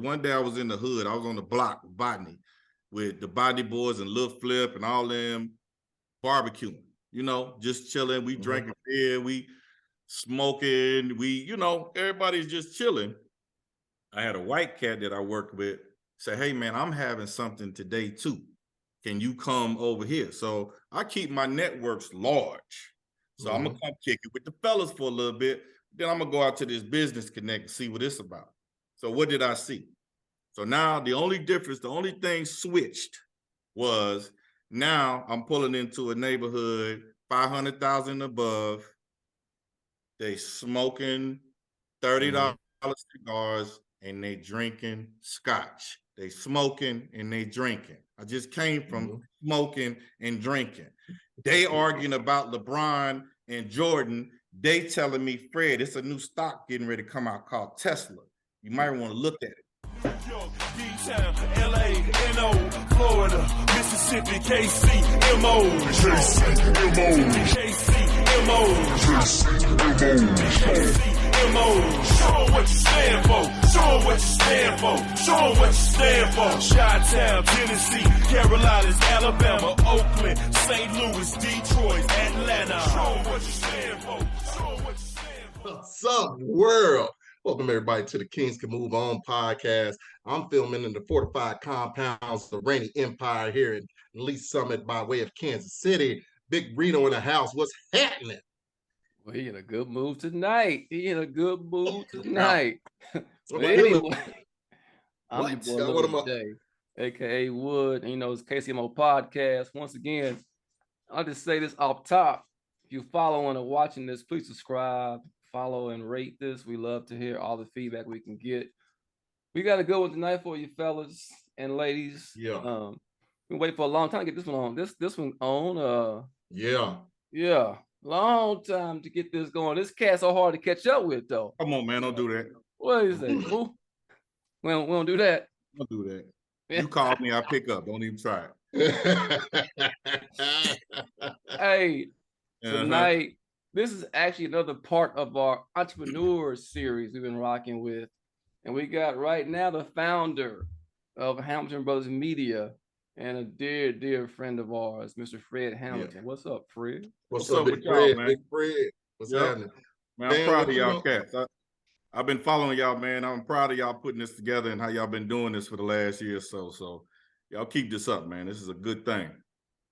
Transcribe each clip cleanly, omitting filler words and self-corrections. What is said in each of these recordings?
one day I was in the hood. I was on the block, Botany, with the Botany boys and Lil Flip and all them barbecuing, just chilling. We drinking beer, we smoking, everybody's just chilling. I had a white cat that I worked with say, hey man, I'm having something today too. Can you come over here? So I keep my networks large. So I'm gonna come kick it with the fellas for a little bit. Then I'm gonna go out to this business connect and see what it's about. So what did I see? So now the only thing switched was now I'm pulling into a neighborhood, 500,000 above. They smoking $30 cigars and they drinking scotch. They smoking and they drinking. I just came from smoking and drinking. They arguing about LeBron and Jordan. They telling me, Fred, it's a new stock getting ready to come out called Tesla. You might want to look at it. D-Town, LA, NO, Florida, Mississippi, KC, MO, Show them what you stand for. Chi-Town, Tennessee, Carolinas, Alabama, Oakland, St. Louis, Detroit, Atlanta. Show them what you stand for. What's up, world? Welcome, everybody, to the Kings Can Move On podcast. I'm filming in the fortified compounds of the Rainy Empire here in Lee Summit by way of Kansas City. Big Reno in the house. What's happening? Well, he in a good mood tonight. Anyway, I'm your boy today, a.k.a. Wood. And, it's KCMO Podcast. Once again, I'll just say this off top. If you're following or watching this, please subscribe, follow, and rate this. We love to hear all the feedback we can get. We got a good one tonight for you fellas and ladies. Yeah. Been waiting for a long time to get this one on. This one on. Yeah. Long time to get this going. This cat's so hard to catch up with, though. Come on, man. Don't do that. What is that? We don't do that. Don't do that. You call me, I pick up. Don't even try it. Hey, tonight, this is actually another part of our entrepreneur series we've been rocking with. And we got right now the founder of Hamilton Brothers Media and a dear, dear friend of ours, Mr. Fred Hamilton. Yeah. What's up, Fred? What's up, Big Fred? Man? Big Fred. What's happening? Man, I'm proud of y'all cats. I've been following y'all, man. I'm proud of y'all putting this together and how y'all been doing this for the last year or so. So y'all keep this up, man. This is a good thing.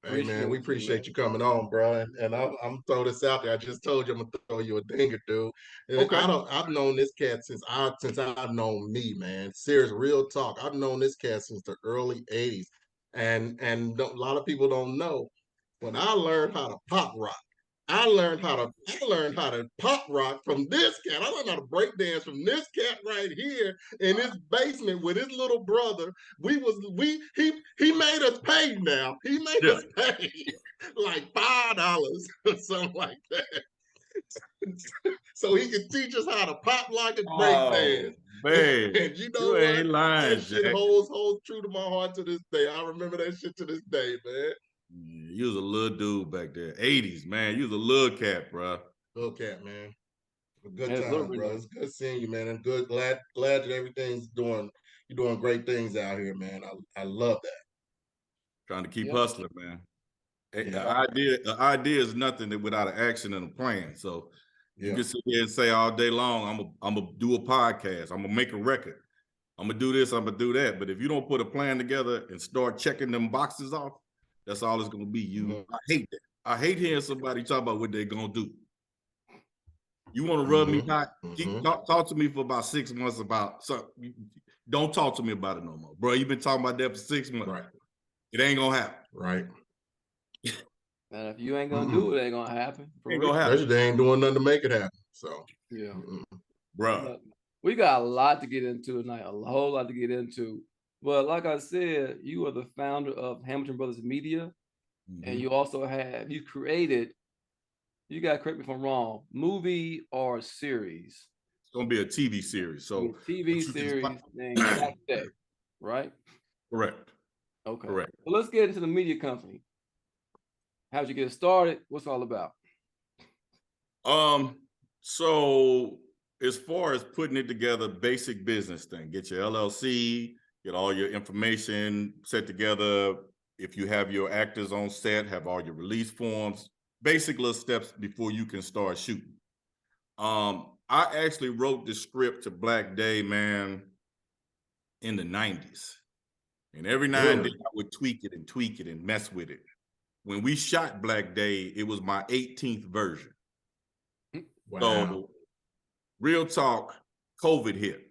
Hey, man, we appreciate you coming on, bro. And I'm throwing this out there. I just told you I'm gonna throw you a dinger, dude. Okay. I've known this cat since I've known me, man. Serious, real talk. I've known this cat since the early '80s, and a lot of people don't know. When I learned how to pop rock, I learned how to pop rock from this cat. I learned how to break dance from this cat right here in his basement with his little brother. He made us pay now. He made us pay like $5 or something like that. So he could teach us how to pop like a break dance. Man, and you know what? Ain't lying, that shit holds true to my heart to this day. I remember that shit to this day, man. You was a little dude back there. 80s, man. You was a little cat, bro. Little cat, man. A good time, bro. It's good seeing you, man. I'm good. Glad that everything's you're doing great things out here, man. I love that. Trying to keep hustling, man. The idea is nothing without an action and a plan. So you can sit here and say all day long, I'm gonna do a podcast, I'm gonna make a record, I'm gonna do this, I'm gonna do that. But if you don't put a plan together and start checking them boxes off, that's all it's gonna be. I hate that. I hate hearing somebody talk about what they're gonna do. You want to rub me back? Talk to me for about 6 months about something. Don't talk to me about it no more, bro. You've been talking about that for 6 months. Right. It ain't gonna happen. Right. And if you ain't gonna do it, ain't gonna happen. Ain't gonna happen. They ain't doing nothing to make it happen. So bro, we got a lot to get into tonight. A whole lot to get into. But like I said, you are the founder of Hamilton Brothers Media, and you also created, you got to correct me if I'm wrong, movie or series? It's going to be a TV series. So TV series named Back Day, right? Correct. Okay. Correct. So let's get into the media company. How'd you get started? What's it all about? So as far as putting it together, basic business thing, get your LLC, get all your information set together. If you have your actors on set, have all your release forms, basic little steps before you can start shooting. I actually wrote the script to Black Day, man, in the 90s. And every now and then I would tweak it and mess with it. When we shot Black Day, it was my 18th version. Wow. So, real talk, COVID hit.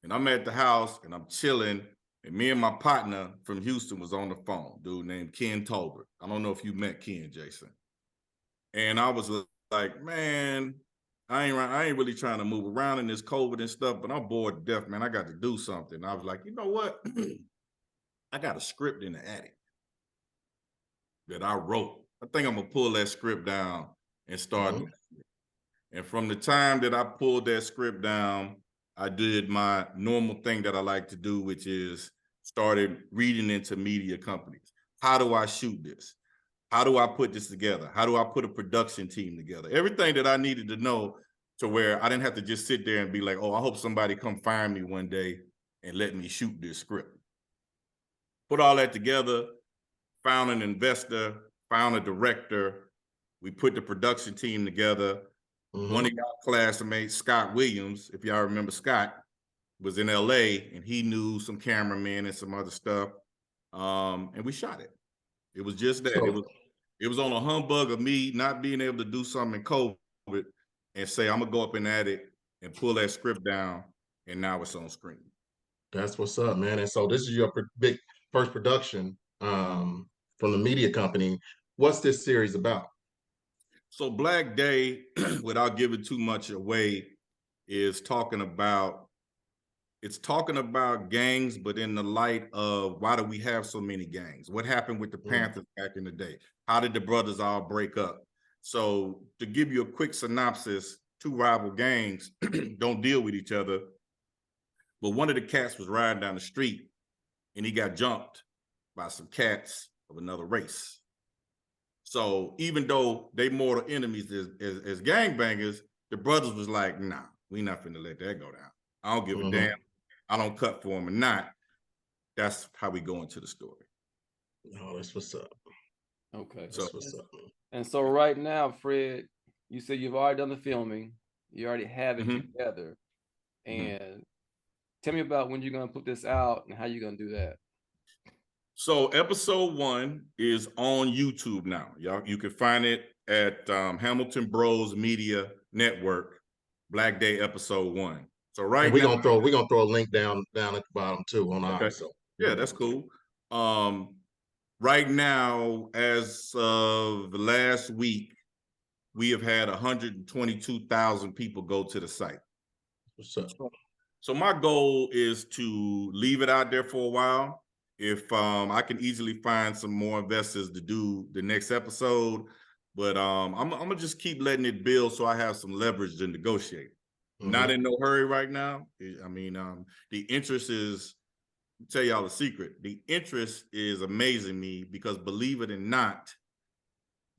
And I'm at the house and I'm chilling. And me and my partner from Houston was on the phone, dude named Ken Tolbert. I don't know if you met Ken, Jason. And I was like, man, I ain't really trying to move around in this COVID and stuff, but I'm bored to death, man. I got to do something. I was like, you know what? I got a script in the attic that I wrote. I think I'm gonna pull that script down and start. And from the time that I pulled that script down, I did my normal thing that I like to do, which is started reading into media companies. How do I shoot this? How do I put this together? How do I put a production team together? Everything that I needed to know to where I didn't have to just sit there and be like, oh, I hope somebody come find me one day and let me shoot this script. Put all that together, found an investor, found a director. We put the production team together. One of y'all classmates, Scott Williams, if y'all remember Scott, was in LA and he knew some cameramen and some other stuff. And we shot it. It was just that. It was on a humbug of me not being able to do something in COVID and say, I'm gonna go up and at it and pull that script down, and now it's on screen. That's what's up, man. And so this is your big first production from the media company. What's this series about? So Black Day, without giving too much away, is talking about gangs, but in the light of why do we have so many gangs? What happened with the Panthers back in the day? How did the brothers all break up? So to give you a quick synopsis, two rival gangs don't deal with each other, but one of the cats was riding down the street and he got jumped by some cats of another race. So even though they mortal enemies as gangbangers, the brothers was like, nah, we not finna let that go down. I don't give a damn. I don't cut for them or not. That's how we go into the story. Oh, that's what's up. Okay. That's what's up. And so right now, Fred, you said you've already done the filming. You already have it together. And tell me about when you're going to put this out and how you're going to do that. So episode 1 is on YouTube now. Y'all, you can find it at Hamilton Bros Media Network, Black Day episode 1. So right we're now gonna throw a link down at the bottom too on ours. So yeah, that's cool. Right now, as of last week, we have had 122,000 people go to the site. What's up? So my goal is to leave it out there for a while. If I can easily find some more investors to do the next episode, but I'm gonna just keep letting it build so I have some leverage to negotiate. Not in no hurry right now. I mean, the interest is, I'll tell y'all a secret. The interest is amazing me because believe it or not,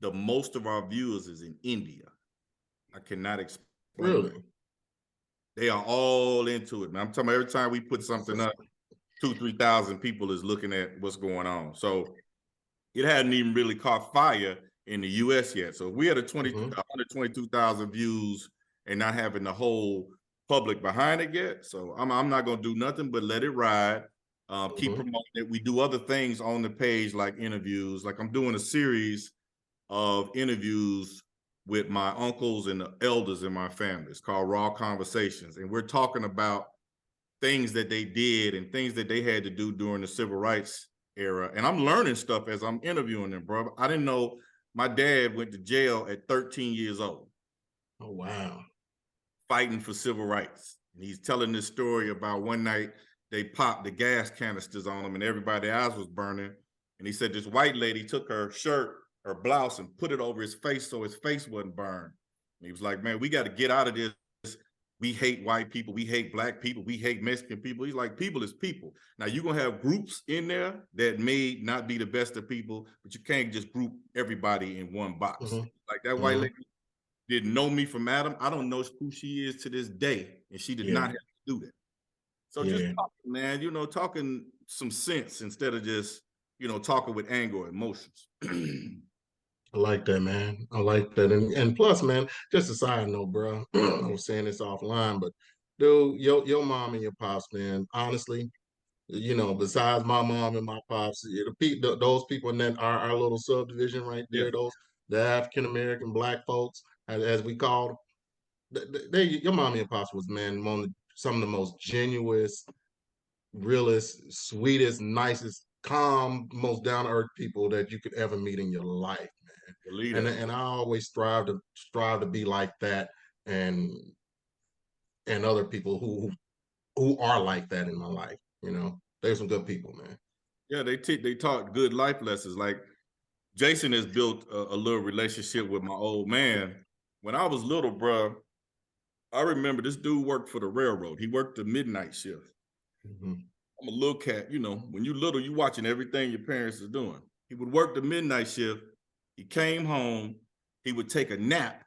the most of our viewers is in India. I cannot explain. Really? They are all into it, man. I'm talking about every time we put something up, 2,000-3,000 people is looking at what's going on. So it hadn't even really caught fire in the US yet. So we had 122,000 views and not having the whole public behind it yet. So I'm not gonna do nothing but let it ride. Keep promoting it. We do other things on the page like interviews. Like I'm doing a series of interviews with my uncles and the elders in my family. It's called Raw Conversations. And we're talking about things that they did and things that they had to do during the civil rights era. And I'm learning stuff as I'm interviewing them, bro. I didn't know my dad went to jail at 13 years old. Oh, wow. Fighting for civil rights. And he's telling this story about one night they popped the gas canisters on him and everybody's eyes was burning. And he said this white lady took her shirt, her blouse, and put it over his face so his face wasn't burned. And he was like, man, we got to get out of this. We hate white people. We hate black people. We hate Mexican people. He's like, people is people. Now, you're going to have groups in there that may not be the best of people, but you can't just group everybody in one box. Like that white lady, didn't know me from Adam. I don't know who she is to this day, and she did not have to do that. So just talking, man, you know, talking some sense instead of just, you know, talking with anger or emotions. I like that, man. I like that. And plus, man, just a side note, bro. I was saying this offline, but dude, your mom and your pops, man, honestly, you know, besides my mom and my pops, those people in that our little subdivision right there, the African American black folks, as we call them, your mom and your pops was, man, some of the most genuine, realest, sweetest, nicest, calm, most down to earth people that you could ever meet in your life. And I always strive to be like that, and other people who are like that in my life. You know, they're some good people, man. Yeah, they taught good life lessons. Like Jason has built a little relationship with my old man. When I was little, bro, I remember this dude worked for the railroad. He worked the midnight shift. I'm a little cat, you know. When you little, you watching everything your parents are doing. He would work the midnight shift. He came home. He would take a nap.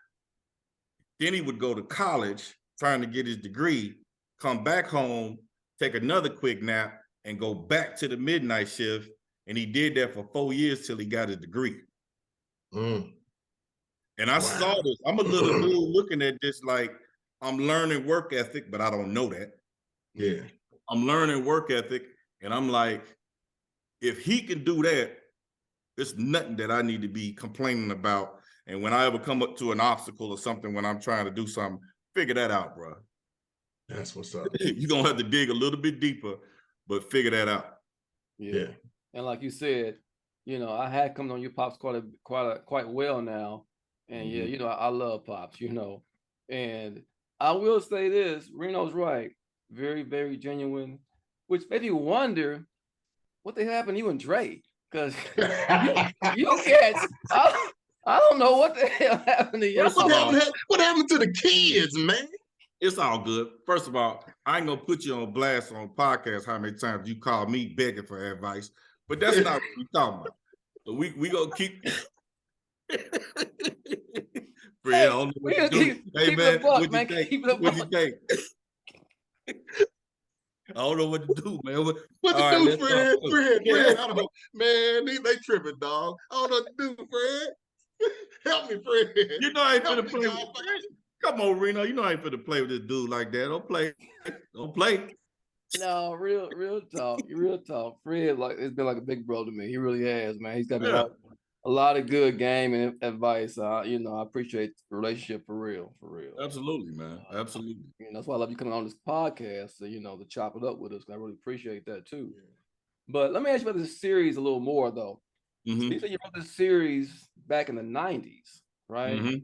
Then he would go to college trying to get his degree, come back home, take another quick nap, and go back to the midnight shift. And he did that for 4 years till he got his degree. And I saw this. I'm a little dude looking at this like I'm learning work ethic, but I don't know that. Yeah. I'm learning work ethic, and I'm like, if he can do that, there's nothing that I need to be complaining about. And when I ever come up to an obstacle or something when I'm trying to do something, figure that out, bro. That's what's up. You're going to have to dig a little bit deeper, but figure that out. Yeah. And like you said, you know, I had come on your pops quite well now. And yeah, you know, I love pops, you know. And I will say this, Reno's right. Very, very genuine, which made me wonder what the hell happened to you and Dre. Because you cats, I don't know what the hell happened to y'all. What happened to the kids, man? It's all good. First of all, I ain't gonna put you on blast on podcast how many times you call me begging for advice, but that's not what we're talking about. So we gonna keep. Fred, I don't know what to do. Hey man, what you think? What you think? I don't know what to do, man. What to do, Fred? Fred, I don't know. Man, they tripping, dog. I don't know what to do, Fred. Help me, Fred. You know I ain't finna play with Fred. Come on, Reno. You know I ain't finna play with this dude like that. Don't play. Don't play. No, real talk. Fred, like, it's been like a big brother to me. He really has, man. He's got me a lot of good game and advice. You know, I appreciate the relationship for real. Absolutely, man. Absolutely. You know, that's why I love you coming on this podcast, you know, to chop it up with us. I really appreciate that too. But let me ask you about this series a little more, though. So you said you wrote this series back in the 90s, right?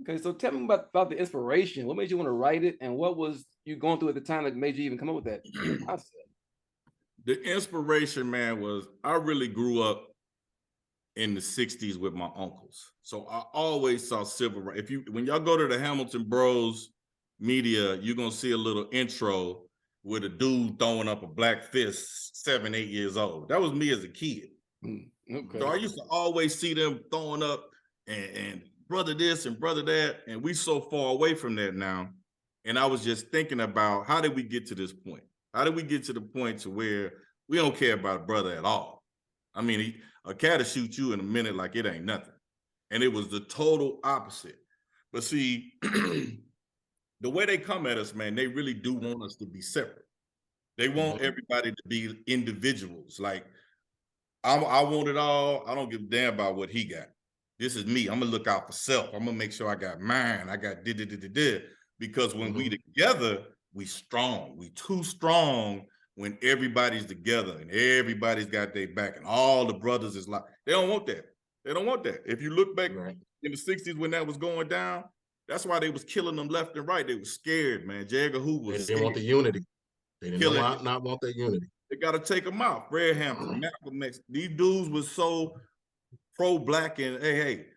Okay, so tell me about the inspiration. What made you want to write it, and what was you going through at the time that made you even come up with that concept? The inspiration, man, was I really grew up in the 60s with my uncles. So I always saw civil rights. When y'all go to the Hamilton Bros media, you're gonna see a little intro with a dude throwing up a black fist, 7, 8 years old. That was me as a kid. Okay. So I used to always see them throwing up and brother this and brother that, and we so far away from that now. And I was just thinking about, how did we get to this point? How did we get to the point to where we don't care about a brother at all? I mean, a cat will shoot you in a minute like it ain't nothing. And it was the total opposite. But see, the way they come at us, man, they really do want us to be separate. They want everybody to be individuals. Like, I want it all. I don't give a damn about what he got. This is me. I'm gonna look out for self. I'm gonna make sure I got mine. I got did. Because when we together, we strong. We too strong when everybody's together and everybody's got their back and all the brothers is like, they don't want that. They don't want that. If you look back in the 60s when that was going down, that's why they was killing them left and right. They was scared, man. J. Edgar Hoover was They didn't want the unity. They didn't not want that unity. They got to take them out. Fred Hampton, Malcolm X. These dudes was so pro-black and hey,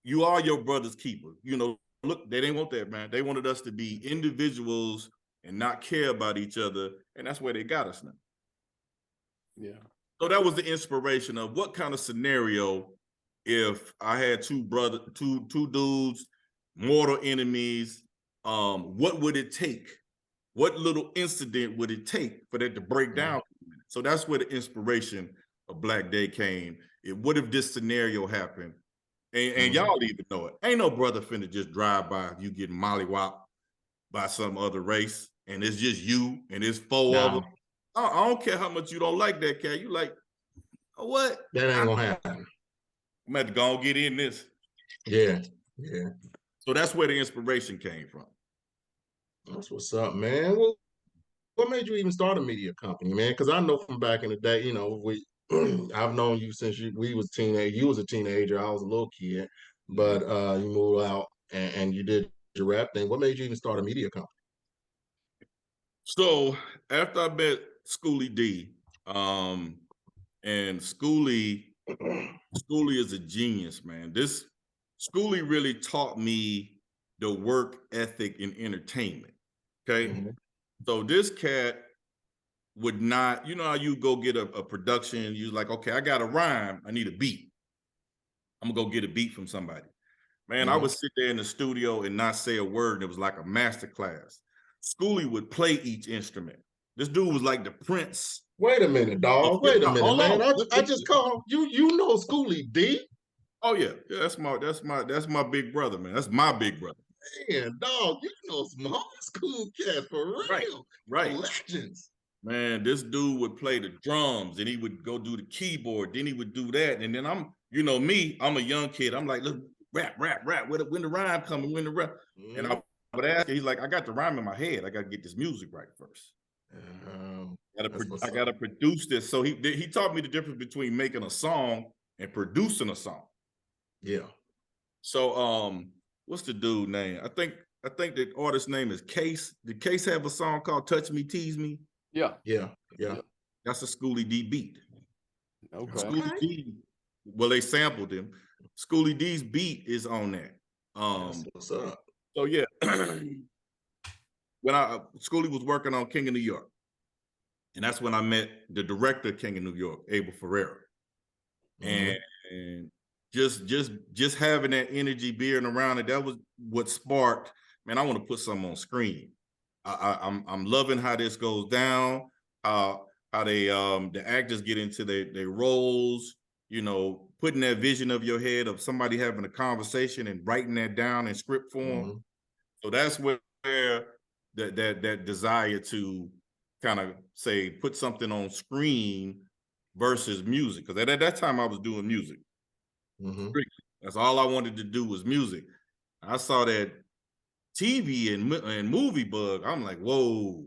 you are your brother's keeper. You know, look, they didn't want that, man. They wanted us to be individuals and not care about each other, and that's where they got us now. Yeah. So that was the inspiration of what kind of scenario if I had two dudes mortal enemies. What would it take? What little incident would it take for that to break down? So that's where the inspiration of Black Day came. What if this scenario happened? And y'all even know it. Ain't no brother finna just drive by you getting mollywopped by some other race, and it's just you and it's four of them. I don't care how much you don't like that cat. You like, oh, what? That ain't gonna happen. I'm about to go and get in this. Yeah. So that's where the inspiration came from. That's what's up, man. Well, what made you even start a media company, man? Because I know from back in the day, you know, I've known you since we was teenage. You was a teenager. I was a little kid, but you moved out and you did your rap thing. What made you even start a media company? So after I met Schoolie D, and Schoolie is a genius, man. This Schoolie really taught me the work ethic in entertainment. Okay. So this cat would not, you know how you go get a production, you like, okay, I got a rhyme, I need a beat. I'm gonna go get a beat from somebody. Man, I would sit there in the studio and not say a word, and it was like a master class. Schoolie would play each instrument. This dude was like the Prince. Wait a minute, dog. Wait a minute, man. I just called you. You know Schoolie D? Oh yeah, that's my big brother, man. That's my big brother. Man, dog, you know some old school cats for real. Right. Legends. Man, this dude would play the drums and he would go do the keyboard. Then he would do that. And then I'm a young kid. I'm like, look, rap. When the rhyme coming, when the rap. And I would ask him, he's like, I got the rhyme in my head. I got to get this music right first. I got to produce this. So he taught me the difference between making a song and producing a song. Yeah. So what's the dude name? I think the artist's name is Case. Did Case have a song called Touch Me, Tease Me? Yeah. That's a Schoolie D beat. Okay. Schoolie D, well, they sampled him. Schoolie D's beat is on that. That's what's up. So yeah, when Schoolie was working on King of New York, and that's when I met the director of King of New York, Abel Ferreira, and just having that energy being around it, that was what sparked. Man, I want to put something on screen. I'm loving how this goes down. How they the actors get into their roles. You know, putting that vision of your head of somebody having a conversation and writing that down in script form. So that's where that desire to kind of say put something on screen versus music, because at that time I was doing music. That's all I wanted to do was music. I saw that TV and movie bug. I'm like, whoa,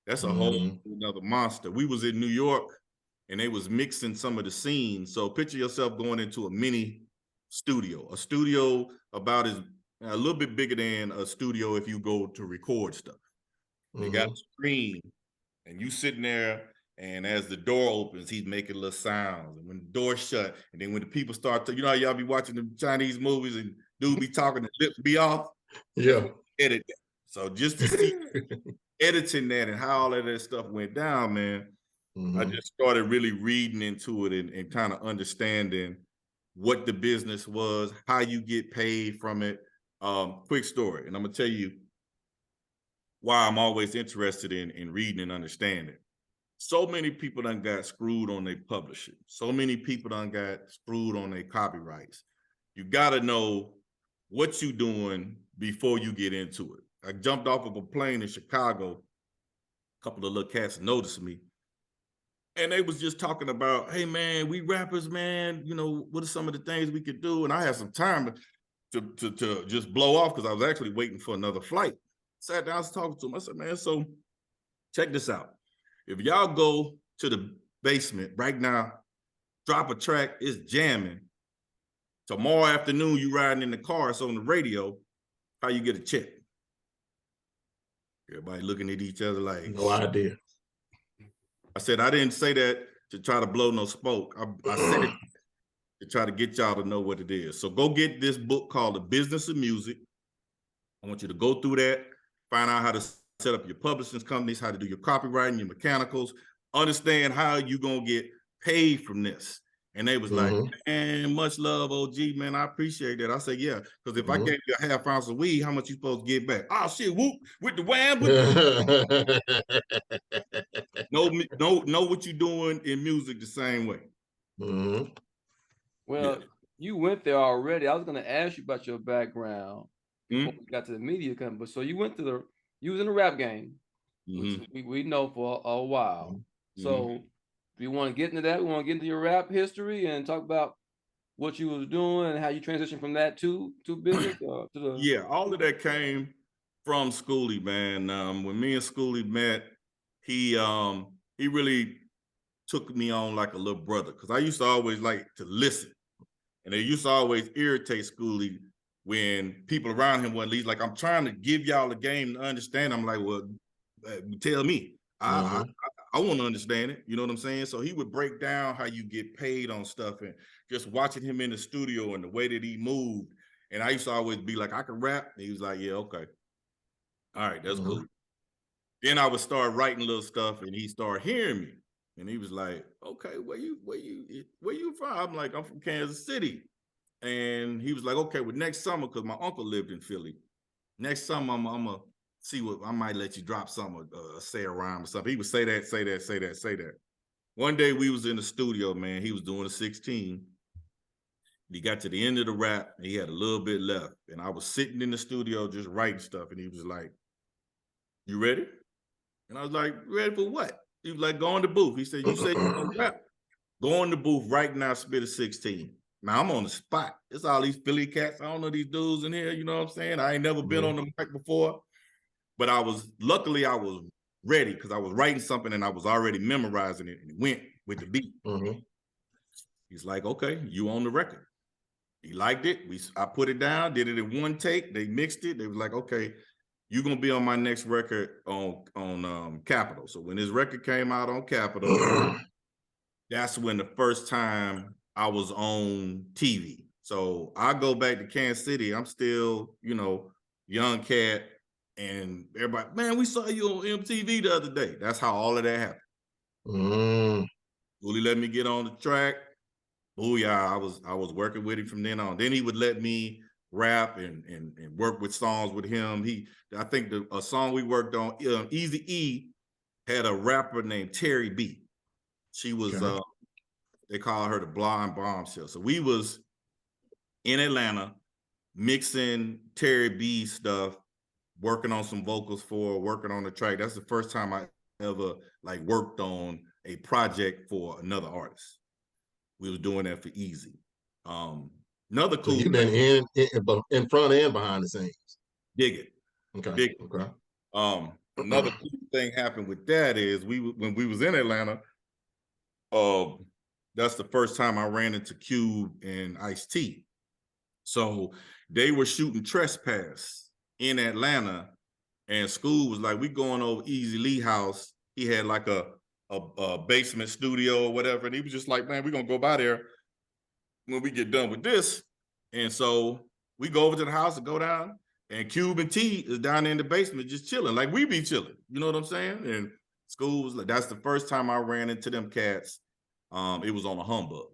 that's a whole another monster. We was in New York and they was mixing some of the scenes. So picture yourself going into a mini studio, a studio about a little bit bigger than a studio if you go to record stuff. They got a screen and you sitting there, and as the door opens, he's making little sounds. And when the door shut, and then when the people start to, you know how y'all be watching the Chinese movies and dude be talking, the lips be off? Yeah. Edit that. So just to see editing that and how all of that stuff went down, man, I just started really reading into it and kind of understanding what the business was, how you get paid from it. Quick story, and I'm gonna tell you why I'm always interested in reading and understanding. So many people done got screwed on their publishing. So many people done got screwed on their copyrights. You gotta know what you doing before you get into it. I jumped off of a plane in Chicago. A couple of little cats noticed me. And they was just talking about, hey man, we rappers, man, you know, what are some of the things we could do? And I had some time to just blow off because I was actually waiting for another flight. Sat down, I was talking to them. I said, man, so check this out. If y'all go to the basement right now, drop a track, it's jamming. Tomorrow afternoon, you riding in the car, it's on the radio, how you get a check? Everybody looking at each other like, no idea. I said, I didn't say that to try to blow no smoke. I said it to try to get y'all to know what it is. So go get this book called The Business of Music. I want you to go through that, find out how to set up your publishing companies, how to do your copywriting, your mechanicals, understand how you're going to get paid from this. And they was like, man, much love, OG, man. I appreciate that. I said, yeah, because if I gave you a half ounce of weed, how much you supposed to get back? Oh shit, whoop, with the wham, with the know what you doing in music the same way. Well, you went there already. I was gonna ask you about your background before we got to the media company. But so you went to you was in the rap game, which we know for a while. So we want to get into that. We want to get into your rap history and talk about what you was doing and how you transitioned from that to business to the. Yeah, all of that came from Schoolie, man. When me and Schoolie met, he really took me on like a little brother, because I used to always like to listen, and it used to always irritate Schoolie when people around him wasn't. He's like, I'm trying to give y'all a game to understand. I'm like, well, tell me. I want to understand it. You know what I'm saying? So he would break down how you get paid on stuff, and just watching him in the studio and the way that he moved. And I used to always be like, I can rap. And he was like, yeah, okay. All right, that's cool. Then I would start writing little stuff, and he started hearing me. And he was like, okay, where you from? I'm like, I'm from Kansas City. And he was like, okay, well, next summer, because my uncle lived in Philly. Next summer, I'm gonna see what I might let you drop something, say a rhyme or something. He would say that. One day we was in the studio, man. He was doing a 16. He got to the end of the rap, and he had a little bit left. And I was sitting in the studio just writing stuff, and he was like, you ready? And I was like, ready for what? He was like, go in the booth. He said, you said you're gonna rap. Go in the booth right now, spit a 16. Now I'm on the spot. It's all these Philly cats. I don't know these dudes in here, you know what I'm saying? I ain't never been on the mic before. But luckily I was ready, because I was writing something and I was already memorizing it, and it went with the beat. He's like, okay, you on the record. He liked it. I put it down, did it in one take. They mixed it. They was like, okay, you're gonna be on my next record on Capitol. So when his record came out on Capitol, that's when the first time I was on TV. So I go back to Kansas City. I'm still, young cat. And everybody, man, we saw you on MTV the other day. That's how all of that happened. Really let me get on the track. Booyah, I was working with him from then on. Then he would let me rap and work with songs with him. I think a song we worked on, Eazy-E had a rapper named Terry B. She was, they call her the Blonde Bombshell. So we was in Atlanta mixing Terry B stuff, working on some vocals working on the track. That's the first time I ever worked on a project for another artist. We was doing that for Easy. Another cool. So you've been in front and behind the scenes. Dig it. Okay. Dig it. Okay. Another cool thing happened with that is when we was in Atlanta, that's the first time I ran into Cube and Ice-T. So they were shooting Trespass in Atlanta, and School was like, we going over Easy Lee house. He had like a basement studio or whatever, and he was just like, man, we're gonna go by there when we get done with this. And so we go over to the house and go down, and Cube and T is down there in the basement just chilling, like we be chilling. You know what I'm saying? And School was like, that's the first time I ran into them cats. It was on a humbug.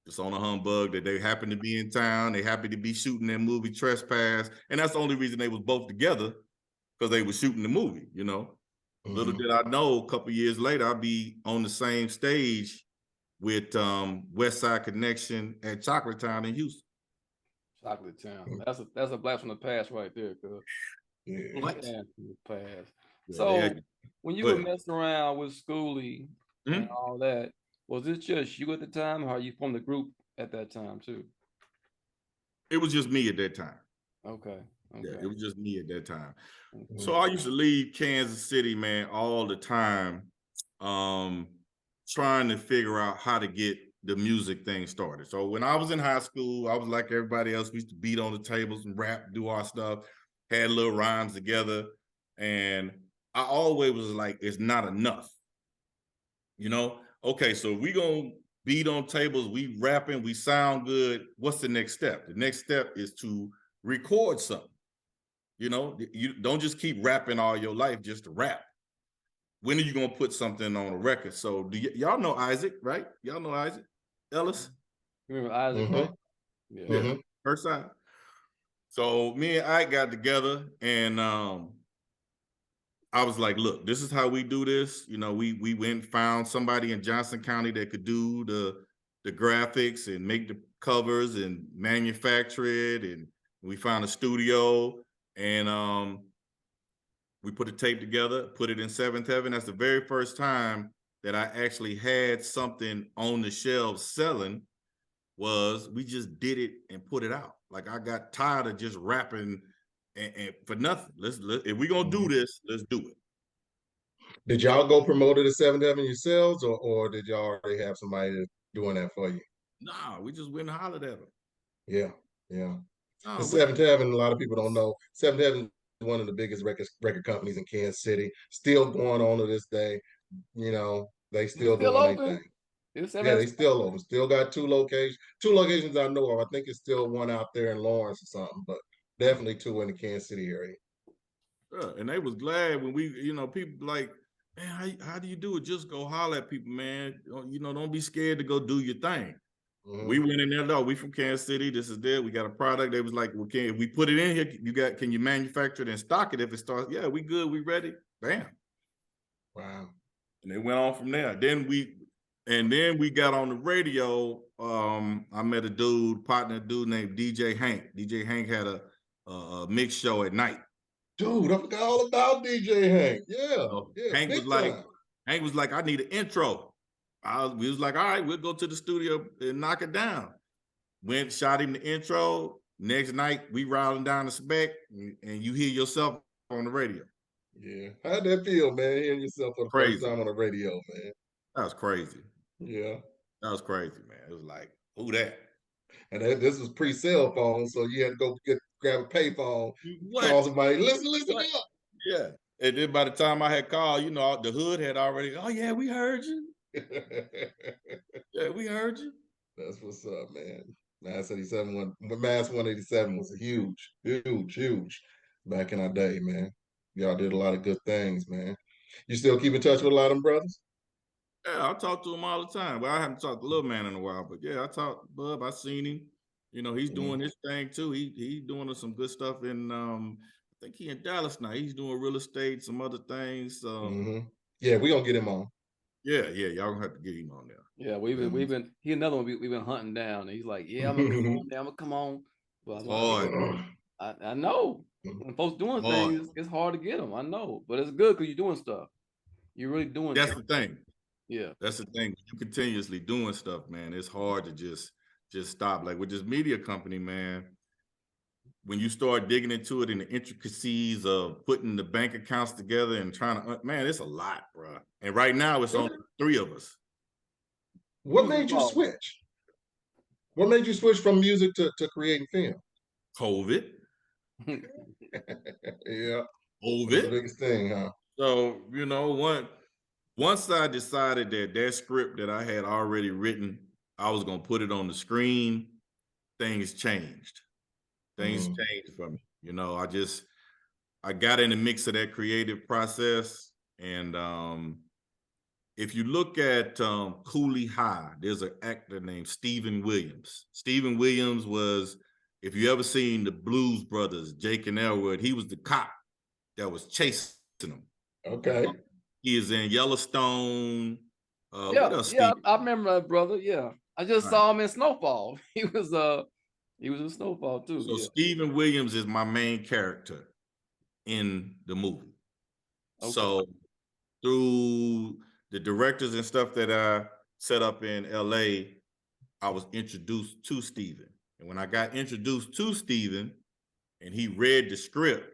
Just on a humbug that they happened to be in town. They happened to be shooting that movie Trespass. And that's the only reason they was both together, because they were shooting the movie, Little did I know, a couple years later, I'd be on the same stage with West Side Connection at Chocolate Town in Houston. Chocolate Town. That's a blast from the past right there, cuz. What? From the past. So when you were messing around with Schoolie and all that, was it just you at the time, or you formed the group at that time too? It was just me at that time. Okay. Yeah, it was just me at that time. So I used to leave Kansas City, man, all the time, trying to figure out how to get the music thing started. So when I was in high school, I was like everybody else. We used to beat on the tables and rap, do our stuff, had little rhymes together. And I always was like, it's not enough. Okay, so we gonna beat on tables, we rapping, we sound good. What's the next step? The next step is to record something. You don't just keep rapping all your life just to rap. When are you gonna put something on a record? So y'all know Isaac, right? Y'all know Isaac? Ellis. Remember Isaac? Mhm. Yeah. Yeah, Mhm. first side. So me and Ike got together, and I was like, look, this is how we do this. You know, we went and found somebody in Johnson County that could do the graphics and make the covers and manufacture it. And we found a studio, and we put the tape together, put it in Seventh Heaven. That's the very first time that I actually had something on the shelves selling. Was we just did it and put it out. Like I got tired of just rapping and for nothing. Let's if we're gonna do this, let's do it. Did y'all go promote it at 7th Avenue yourselves, or did y'all already have somebody doing that for you? Nah, we just went and hollered at them. Yeah, yeah. The Nah, Seventh Heaven, a lot of people don't know. Seventh Heaven is one of the biggest record companies in Kansas City. Still going on to this day. You know, they It's still still doing their open. thing. It's Yeah, they 7. still open. Still got 2 locations. 2 locations I know of. I think it's still one out there in Lawrence or something, but definitely 2 in the Kansas City area. yeah, and they was glad when we, people like, man, how do you do it? Just go holler at people, man. Don't be scared to go do your thing. We went in there, though. We from Kansas City. This is there. We got a product. They was like, well, if we put it in here, can you manufacture it and stock it if it starts? Yeah, we good. We ready. Bam. Wow. And they went on from there. Then we got on the radio. I met a dude named DJ Hank. DJ Hank had a mix show at night. Dude, I forgot all about DJ Hank. Yeah, So yeah, Hank big was time. like, I need an intro. We was like, all right, we'll go to the studio and knock it down. Went, shot him the intro. Next night, we riding down the spec, and you hear yourself on the radio. Yeah. How'd that feel, man? Hearing yourself for the first Crazy. time on the radio, man. That was crazy. Yeah. That was crazy, man. It was like, who that? And this was pre-cell phone, so you had to go grab a payphone, What? call somebody, listen What? up. Yeah. And then by the time I had called, the hood had already, oh yeah, we heard you. Yeah, we heard you. That's what's up, man. Mass 87, Mass 187 was a huge back in our day, man. Y'all did a lot of good things, man. You still keep in touch with a lot of them brothers? Yeah, I talk to him all the time. Well, I haven't talked to Little Man in a while, but yeah, I talked to Bub. I seen him. He's doing his thing too. He's doing some good stuff in I think he in Dallas now. He's doing real estate, some other things. Yeah, we gonna get him on. Yeah, y'all gonna have to get him on there. Yeah, we've been he another one we've been hunting down. And he's like, yeah, I'm gonna come on, I'm gonna come on. But I know when folks doing things, it's hard to get them. I know, but it's good because you're doing stuff. You're really doing. That's the thing. Yeah, that's the thing. You continuously doing stuff, man. It's hard to just stop. Like with this media company, man. When you start digging into it in the intricacies of putting the bank accounts together and trying to, man, it's a lot, bro. And right now it's only 3 of us. What made you switch? What made you switch from music to creating film? COVID. Yeah. COVID. That's the biggest thing, huh? So, once I decided that script that I had already written, I was going to put it on the screen, things changed. Things changed for me. I got in the mix of that creative process. And if you look at Cooley High, there's an actor named Stephen Williams. Stephen Williams was, if you ever seen the Blues Brothers, Jake and Elwood, he was the cop that was chasing them. Okay. He is in Yellowstone. What else, Steve? I remember that brother. Yeah. I just saw him in Snowfall. He was in Snowfall too. So Stephen Williams is my main character in the movie. Okay. So through the directors and stuff that I set up in LA, I was introduced to Stephen. And when I got introduced to Stephen and he read the script,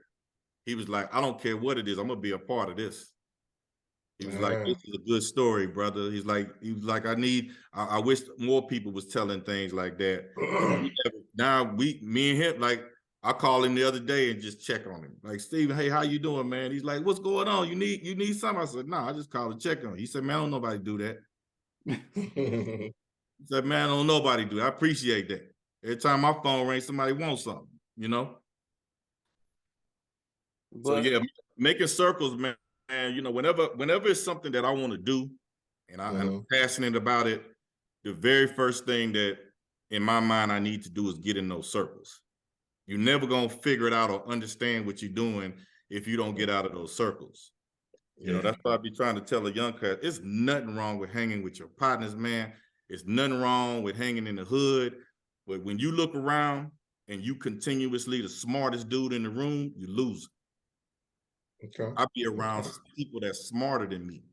he was like, I don't care what it is, I'm gonna be a part of this. He was like, this is a good story, brother. He was like, I wish more people was telling things like that. Now me and him, like, I call him the other day and just check on him. Like, Steven, hey, how you doing, man? He's like, what's going on? You need something? I said, no, I just called to check on him. He said, man, I don't nobody do that. He said, man, I don't nobody do that. I appreciate that. Every time my phone rings, somebody wants something, But, so yeah, making circles, man. And whenever it's something that I want to do and I'm passionate about it, the very first thing that in my mind I need to do is get in those circles. You're never gonna figure it out or understand what you're doing if you don't get out of those circles. You know, that's what I be trying to tell a young cat. It's nothing wrong with hanging with your partners, man. It's nothing wrong with hanging in the hood. But when you look around and you continuously the smartest dude in the room, you lose. Okay. I be around people that's smarter than me.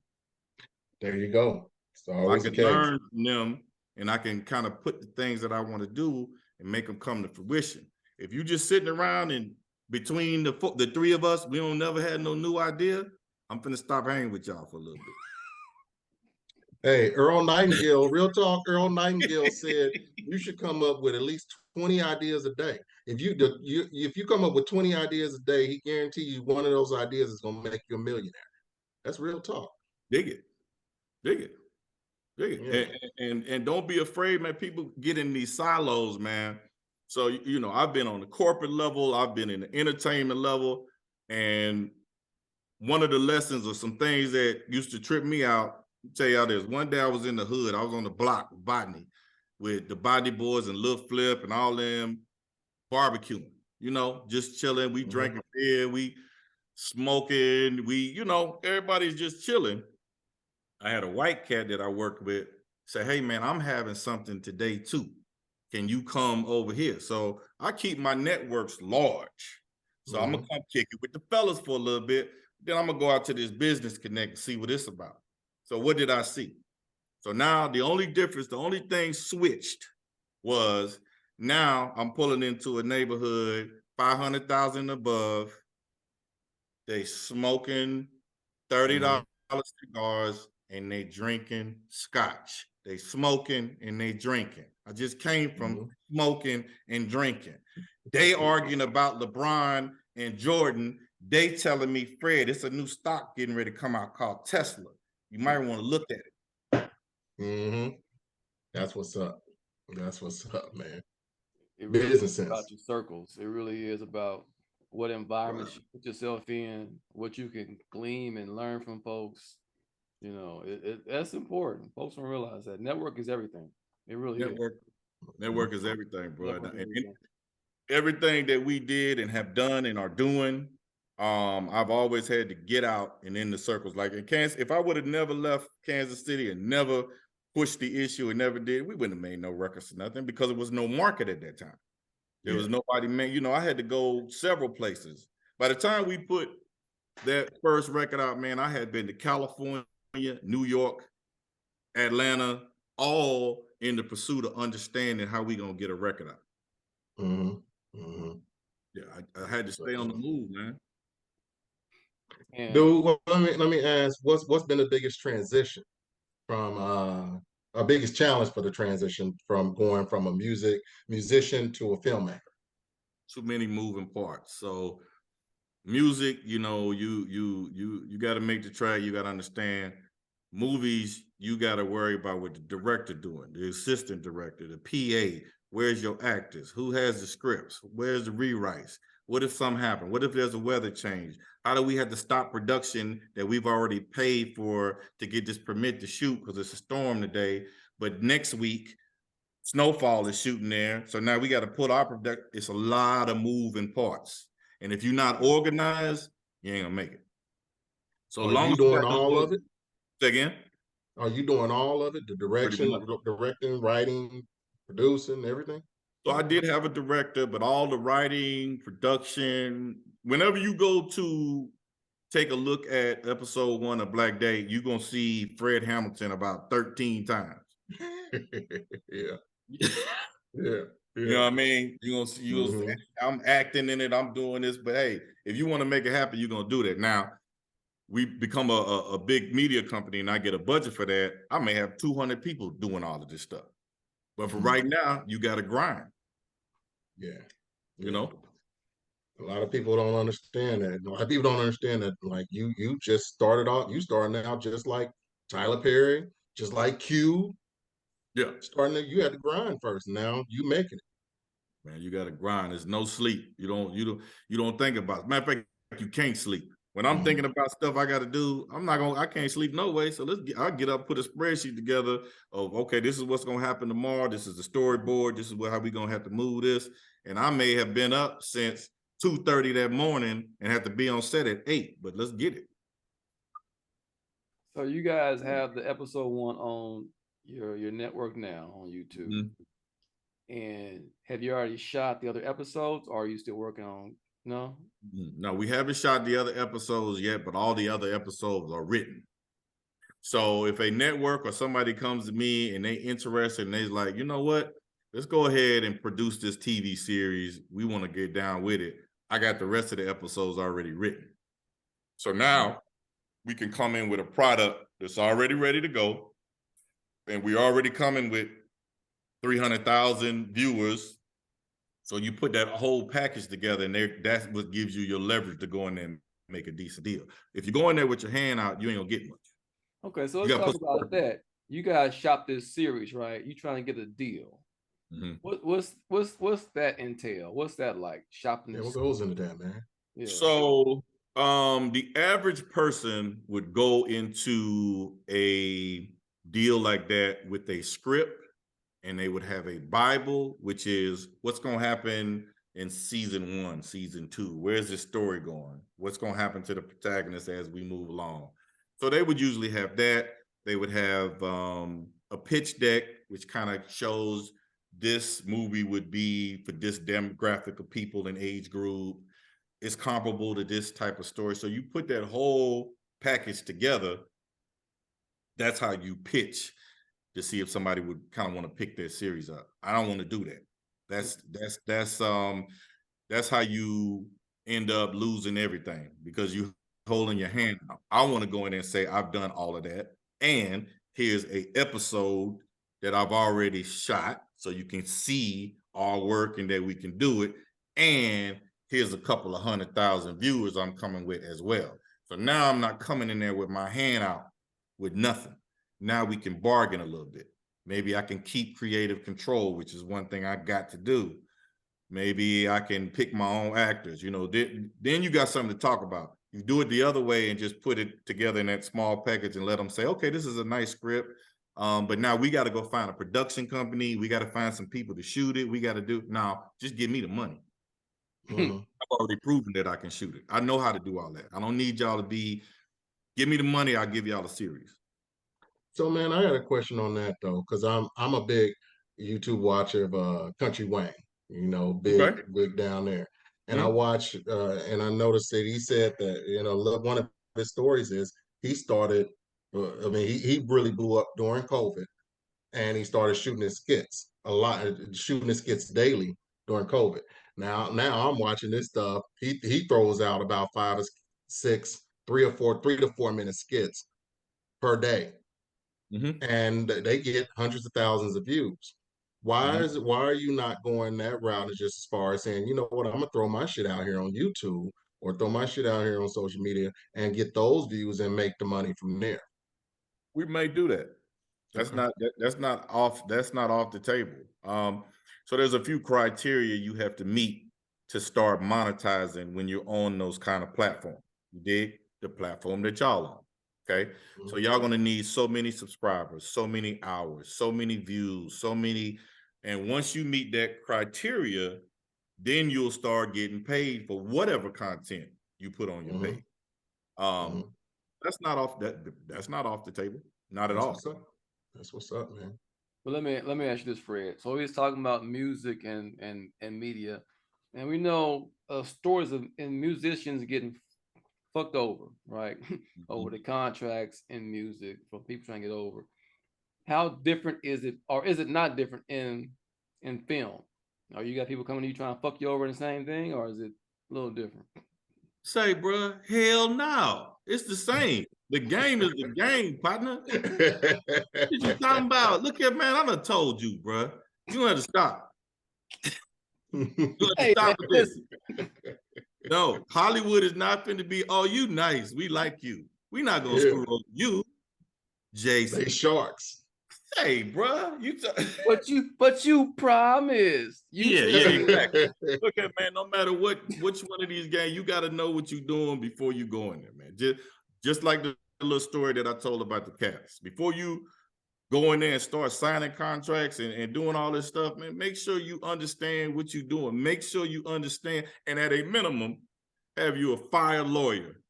There you go. So I can learn from them, and I can kind of put the things that I want to do and make them come to fruition. If you just sitting around and between the three of us, we don't never had no new idea, I'm finna stop hanging with y'all for a little bit. Hey, Earl Nightingale, real talk, Earl Nightingale said you should come up with at least 20 ideas a day. If you come up with 20 ideas a day, he guarantee you one of those ideas is gonna make you a millionaire. That's real talk. Dig it. Dig it. Dig it. Yeah. And don't be afraid, man. People get in these silos, man. So, you know, I've been on the corporate level, I've been in the entertainment level, and one of the lessons or some things that used to trip me out, I'll tell y'all this. One day I was in the hood, I was on the block with Botany with the Body Boys and Lil Flip and all them barbecuing, you know, just chilling. We drinking beer, we smoking, you know, everybody's just chilling. I had a white cat that I worked with say, hey man, I'm having something today too. Can you come over here? So I keep my networks large. So I'm gonna come kick it with the fellas for a little bit. Then I'm gonna go out to this business connect and see what it's about. So what did I see? So now the only difference, the only thing switched was now I'm pulling into a neighborhood 500,000 above. They smoking $30 cigars and they drinking scotch. They smoking and they drinking. I just came from smoking and drinking. They arguing about LeBron and Jordan. They telling me, Fred, it's a new stock getting ready to come out called Tesla. You might want to look at it. That's what's up. That's what's up, man. It really is about your circles. It really is about what environments you put yourself in, what you can glean and learn from folks. You know, that's important. Folks don't realize that network is everything. It really is. Network is everything, bro. And everything that we did and have done and are doing, I've always had to get out and in the circles. Like in Kansas, if I would have never left Kansas City and never pushed the issue and never did, we wouldn't have made no records or nothing because there was no market at that time. There was nobody, man. You know, I had to go several places. By the time we put that first record out, man, I had been to California, New York, Atlanta, all in the pursuit of understanding how we gonna get a record out. Yeah, I had to stay on the move, man. Dude, well, let me ask, what's been the biggest transition from a biggest challenge for the transition from going from a musician to a filmmaker? Too many moving parts. So music, you know, you got to make the track. You got to understand movies. You got to worry about what the director doing, the assistant director, the PA. Where's your actors? Who has the scripts? Where's the rewrites? What if something happened? What if there's a weather change? How do we have to stop production that we've already paid for to get this permit to shoot because it's a storm today? But next week, snowfall is shooting there. So now we got to put our production. It's a lot of moving parts. And if you're not organized, you ain't gonna make it. So are you doing all of it? Say again? Are you doing all of it? The directing, writing, producing, everything? So I did have a director, but all the writing, production, whenever you go to take a look at episode 1 of Black Day, you're going to see Fred Hamilton about 13 times. Yeah. You know what I mean? You're going to see, I'm acting in it, I'm doing this, but hey, if you want to make it happen, you're going to do that. Now, we become a big media company and I get a budget for that, I may have 200 people doing all of this stuff. But for right now, you got to grind. Yeah. You know? A lot of people don't understand that. A lot of people don't understand that, like, you just started out just like Tyler Perry, just like Q. Yeah. You had to grind first. Now you making it. Man, you got to grind. There's no sleep. You don't think about it. Matter of fact, you can't sleep. when I'm thinking about stuff I got to do, I can't sleep no way. So I'll get up, put a spreadsheet together of, okay, this is what's going to happen tomorrow. This is the storyboard. This is how we going to have to move this. And I may have been up since 2:30 that morning and have to be on set at 8, but let's get it. So you guys have the episode 1 on your network now on YouTube. Mm-hmm. And have you already shot the other episodes, or are you still working on? No, we haven't shot the other episodes yet, but all the other episodes are written. So if a network or somebody comes to me and they interested and they're like, you know what, let's go ahead and produce this TV series. We want to get down with it. I got the rest of the episodes already written. So now we can come in with a product that's already ready to go. And we already coming with 300,000 viewers. So you put that whole package together, and that's what gives you your leverage to go in there and make a decent deal. If you go in there with your hand out, you ain't gonna get much. Okay, so let's talk about that. You guys shop this series, right? You trying to get a deal. Mm-hmm. What's that entail? What's that like? Shopping? Yeah, what goes into that, man? Yeah. So the average person would go into a deal like that with a script, and they would have a Bible, which is what's going to happen in season 1, season 2. Where's this story going? What's going to happen to the protagonist as we move along? So they would usually have that. They would have a pitch deck, which kind of shows this movie would be for this demographic of people and age group. It's comparable to this type of story. So you put that whole package together. That's how you pitch to see if somebody would kind of want to pick their series up. I don't want to do that. That's how you end up losing everything, because you holding your hand out. I want to go in there and say, I've done all of that. And here's a episode that I've already shot, so you can see our work and that we can do it. And here's a couple of 100,000 viewers I'm coming with as well. So now I'm not coming in there with my hand out with nothing. Now we can bargain a little bit. Maybe I can keep creative control, which is one thing I got to do. Maybe I can pick my own actors. Then you got something to talk about. You do it the other way and just put it together in that small package and let them say, okay, this is a nice script. But now we got to go find a production company. We got to find some people to shoot it. We got to do now. Just give me the money. Mm-hmm. I've already proven that I can shoot it. I know how to do all that. I don't need y'all to give me the money. I'll give y'all a series. So, man, I got a question on that though, because I'm a big YouTube watcher of Country Wayne. Big down there, and I watch and I noticed that he said that one of his stories is he started. He really blew up during COVID, and he started shooting his skits shooting his skits daily during COVID. Now I'm watching this stuff. He throws out about 5 or 6, 3 to 4 minute skits per day. Mm-hmm. And they get hundreds of thousands of views. Why are you not going that route, and just as far as saying, you know what, I'm gonna throw my shit out here on YouTube or throw my shit out here on social media and get those views and make the money from there? We may do that. That's not off the table. So there's a few criteria you have to meet to start monetizing when you're on those kind of platforms. You dig? The platform that y'all on. Okay. Mm-hmm. So y'all gonna need so many subscribers, so many hours, so many views, and once you meet that criteria, then you'll start getting paid for whatever content you put on your page. That's not off the table. Not at all. That's what's up, man. But let me ask you this, Fred. So he's talking about music and media, and we know stories of musicians getting fucked over, right? Over the contracts in music for people trying to get over. How different is it, or is it not different in film? Are you got people coming to you trying to fuck you over in the same thing, or is it a little different? Say, bro, hell no. It's the same. The game is the game, partner. What you talking about? Look here, man, I done told you, bro. You have to stop. You have to stop with this. No, Hollywood is not finna be, oh, you nice. We like you. We not gonna screw over you, Jason. They sharks. Hey, bro, But you promised. yeah, exactly. Look at man, no matter which one of these games, you got to know what you're doing before you go in there, man. Just like the little story that I told about the cats. Before you go in there and start signing contracts and doing all this stuff, man, make sure you understand what you're doing. Make sure you understand, and at a minimum, have you a fire lawyer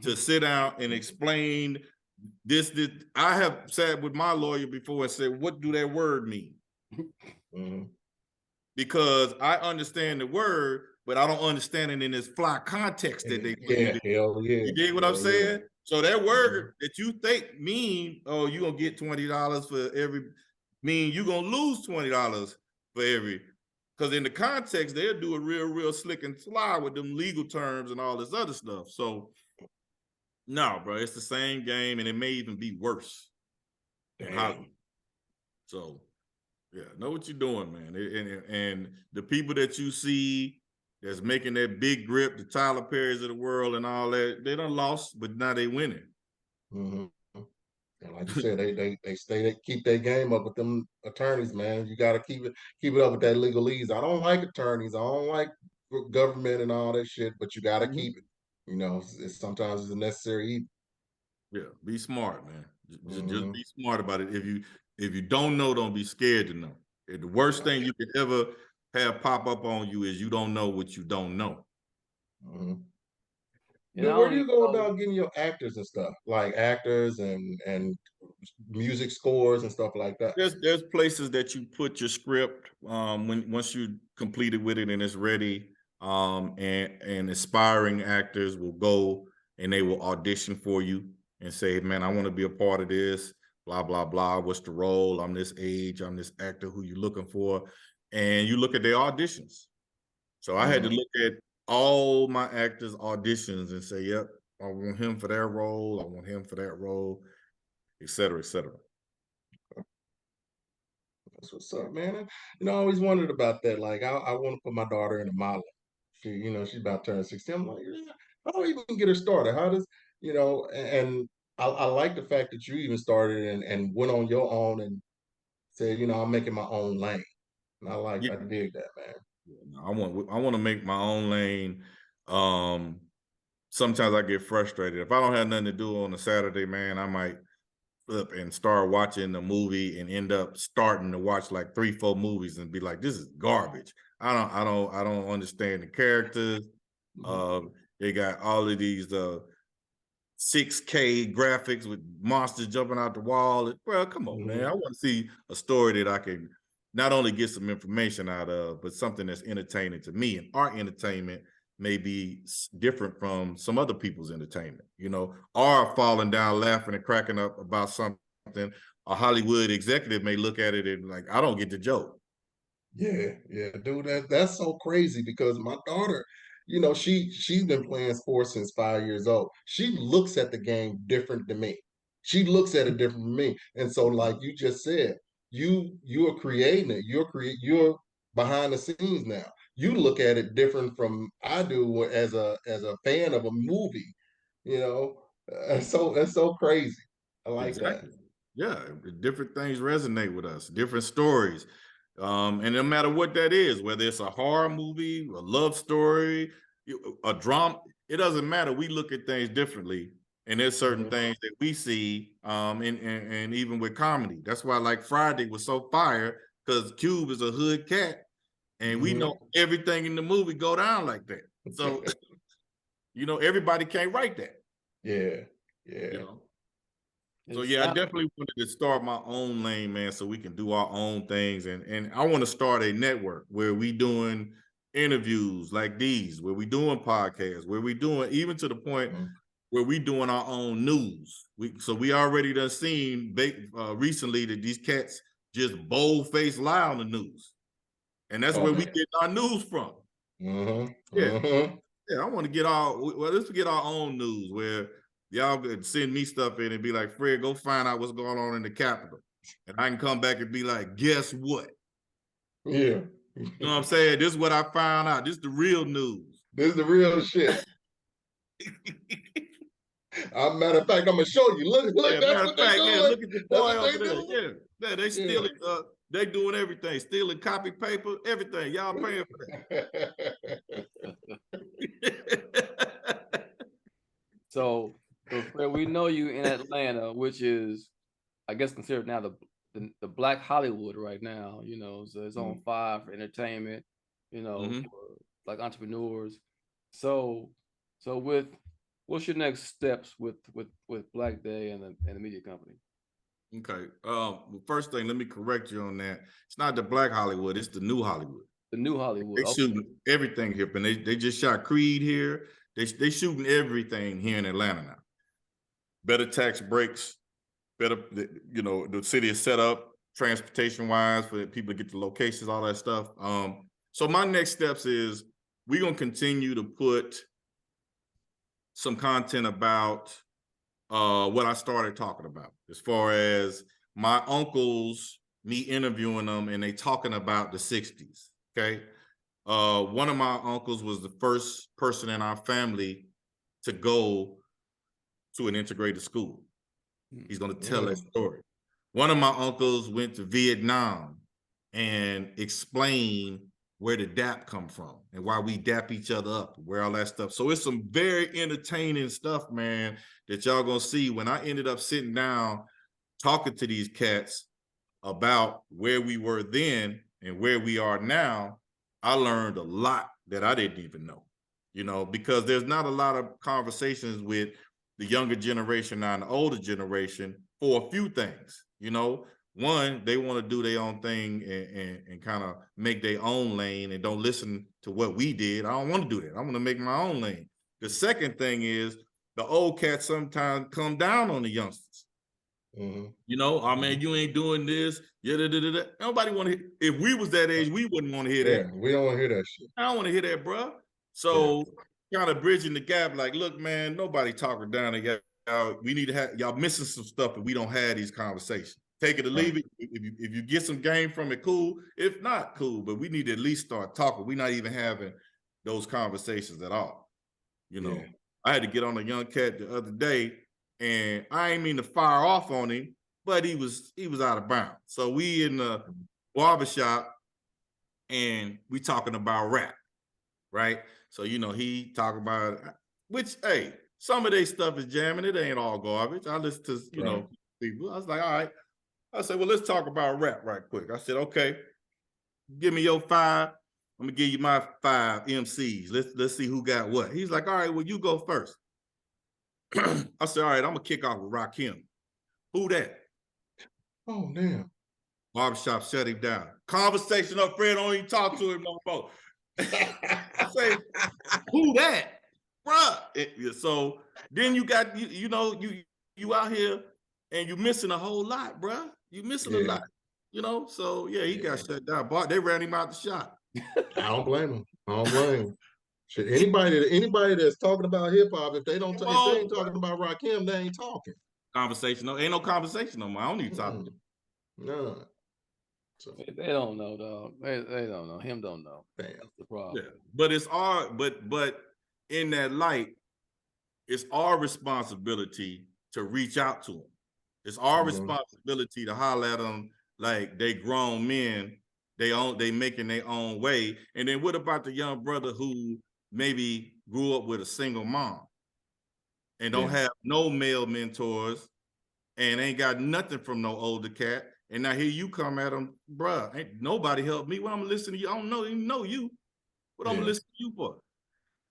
to sit down and explain this. I have sat with my lawyer before and said, what do that word mean? Because I understand the word, but I don't understand it in this fly context that they put it in. Hell yeah. You dig what I'm saying? So that word that you think mean, oh, you're gonna get $20 for every, mean you're gonna lose $20 for every, because in the context, they'll do it real slick and sly with them legal terms and all this other stuff. So no, bro, it's the same game, and it may even be worse in Hollywood. So yeah, know what you're doing, man. And the people that you see that's making that big grip, the Tyler Perrys of the world and all that, they done lost, but now they winning. And like you said, they keep their game up with them attorneys, man. You got to keep it up with that legalese. I don't like attorneys. I don't like government and all that shit, but you got to keep it. You know, sometimes it's a necessary evil. Yeah, be smart, man. Just be smart about it. If you don't know, don't be scared to know. The worst thing you could ever have pop up on you is you don't know what you don't know. Where do you go about getting your actors and stuff, like actors and music scores and stuff like that? There's places that you put your script once you completed with it and it's ready. And aspiring actors will go and they will audition for you and say, man, I want to be a part of this, blah, blah, blah. What's the role? I'm this age, I'm this actor, who you looking for? And you look at their auditions. So I had to look at all my actors' auditions and say, yep, I want him for that role, I want him for that role, et cetera, et cetera. That's what's up, man. I always wondered about that. Like, I want to put my daughter in a model. She's about to turn 16. I'm like, how do I even get her started? How does, and I like the fact that you even started and went on your own and said, I'm making my own lane. And I dig that, man. I want to make my own lane. Sometimes I get frustrated. If I don't have nothing to do on a Saturday, man, I might up and start watching a movie and end up starting to watch like 3-4 movies and be like, this is garbage. I don't understand the characters. They got all of these 6K graphics with monsters jumping out the wall. Well, come on, man. I want to see a story that I can not only get some information out of, but something that's entertaining to me. And our entertainment may be different from some other people's entertainment, or falling down laughing and cracking up about something. A Hollywood executive may look at it and like, I don't get the joke. Yeah, dude, that's so crazy because my daughter, she's been playing sports since 5 years old. She looks at the game different than me. She looks at it different than me. And so, like you just said, you are creating it. You're behind the scenes now. You look at it different from I do as a fan of a movie. That's so crazy. I like that. Yeah, different things resonate with us, different stories. And no matter what that is, whether it's a horror movie, a love story, a drama, it doesn't matter. We look at things differently. And there's certain things that we see, and even with comedy. That's why like Friday was so fire, because Cube is a hood cat. And we know everything in the movie go down like that. So, everybody can't write that. Yeah. So yeah, I definitely wanted to start my own lane, man, so we can do our own things. And I want to start a network where we doing interviews like these, where we doing podcasts, where we doing even to the point where we doing our own news. We already done seen recently that these cats just bold-faced lie on the news. And that's where we get our news from. Yeah, I want to let's get our own news where y'all could send me stuff in and be like, Fred, go find out what's going on in the Capitol. And I can come back and be like, guess what? Yeah. You know what I'm saying? This is what I found out. This is the real news. This is the real shit. Matter of fact, I'm gonna show you. Look, Yeah, that's matter what of they fact, yeah, doing. look at your That's boy what they over there. do. Yeah, they stealing, they doing everything, stealing copy paper, everything. Y'all paying for that. So Fred, we know you in Atlanta, which is, I guess, considered now the Black Hollywood right now. You know, so it's on fire for entertainment. You know, for like entrepreneurs. So with what's your next steps with Black Day and the media company? Okay. Well, first thing, let me correct you on that. It's not the Black Hollywood, it's the new Hollywood. The new Hollywood. They shooting everything here, and they just shot Creed here. They shooting everything here in Atlanta now. Better tax breaks, better, you know, the city is set up transportation wise for people to get to locations, all that stuff. So my next steps is we're gonna continue to put some content about what I started talking about, as far as my uncles, me interviewing them, and they talking about the 60s. Okay. One of my uncles was the first person in our family to go to an integrated school. He's going to tell that story. One of my uncles went to Vietnam and explained where the DAP come from and why we dap each other up, where all that stuff. So it's some very entertaining stuff, man, that y'all gonna see. When I ended up sitting down talking to these cats about where we were then and where we are now, I learned a lot that I didn't even know, you know, because there's not a lot of conversations with the younger generation and the older generation for a few things, you know. One, they want to do their own thing and kind of make their own lane and don't listen to what we did. I don't want to do that. I want to make my own lane. The second thing is the old cats sometimes come down on the youngsters. You know, oh man, you ain't doing this. Yeah, nobody want to hear. If we was that age, we wouldn't want to hear that. We don't want to hear that shit. I don't want to hear that, bro. So kind of bridging the gap, like, look, man, nobody talking down to y'all. We need to have y'all missing some stuff, and we don't have these conversations. Take it or leave it. If you get some game from it, cool. If not, cool. But we need to at least start talking. We're not even having those conversations at all. You know, I had to get on a young cat the other day, and I ain't mean to fire off on him, but he was out of bounds. So we in the barbershop, and we talking about rap, right? So, you know, he talking about, which, hey, some of their stuff is jamming. It ain't all garbage. I listen to, you know, people. I was like, all right. I said, well, let's talk about rap right quick. I said, okay, give me your 5. I'm gonna give you my 5 MCs. Let's see who got what. He's like, all right, well, you go first. I said, all right, I'm gonna kick off with Rakim. Who that? Oh, damn. Barbershop shut him down. Conversation up, Fred, don't even talk to him no more. I say, who that? Bruh. So then you got, you know, you out here and you missing a whole lot, bruh. You missing a lot, you know? So yeah, he got shut down. They ran him out the shop. I don't blame him. I don't blame him. Shit, anybody that's talking about hip hop, if they ain't talking about Rakim, they ain't talking. Conversation, ain't no conversation no more. I don't need to talk to them. No. So, they don't know, dog. They don't know. Him don't know. Damn. That's the problem. Yeah, but it's our, but in that light, it's our responsibility to reach out to them. It's our responsibility to holler at them like they grown men. They making their own way. And then what about the young brother who maybe grew up with a single mom and don't have no male mentors and ain't got nothing from no older cat? And now here you come at them, bruh, ain't nobody helped me. What I'm gonna listen to you? I don't even know you. What I'm gonna listen to you for?